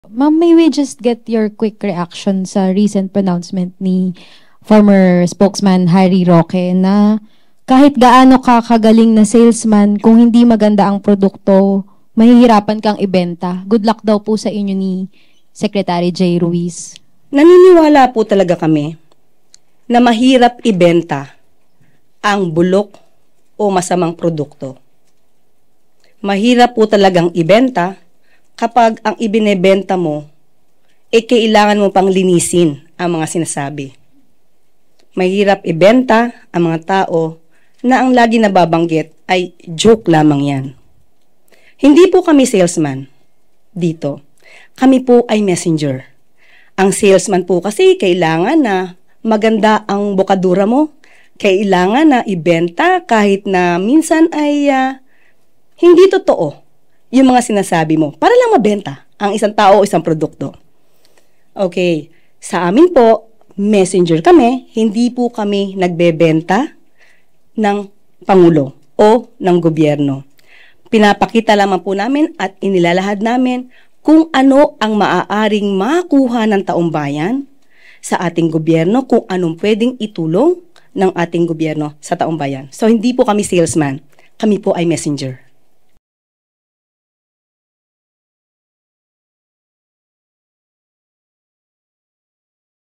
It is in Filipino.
Ma'am, may we just get your quick reaction sa recent pronouncement ni former spokesman Harry Roque na kahit gaano ka kagaling na salesman, kung hindi maganda ang produkto, mahihirapan kang ibenta. Good luck daw po sa inyo ni Secretary J. Ruiz. Naniniwala po talaga kami na mahirap ibenta ang bulok o masamang produkto. Mahirap po talagang ibenta kapag ang ibinebenta mo, kailangan mo pang linisin ang mga sinasabi. Mahirap ibenta ang mga tao na ang lagi nababanggit ay joke lamang yan. Hindi po kami salesman dito. Kami po ay messenger. Ang salesman po kasi kailangan na maganda ang bokadura mo. Kailangan na ibenta kahit na minsan ay hindi totoo yung mga sinasabi mo para lang mabenta ang isang tao o isang produkto. Okay, sa amin po, messenger kami, hindi po kami nagbebenta ng Pangulo o ng gobyerno. Pinapakita lamang po namin at inilalahad namin kung ano ang maaaring makuha ng taong bayan sa ating gobyerno, kung anong pwedeng itulong ng ating gobyerno sa taong bayan. So hindi po kami salesman, kami po ay messenger.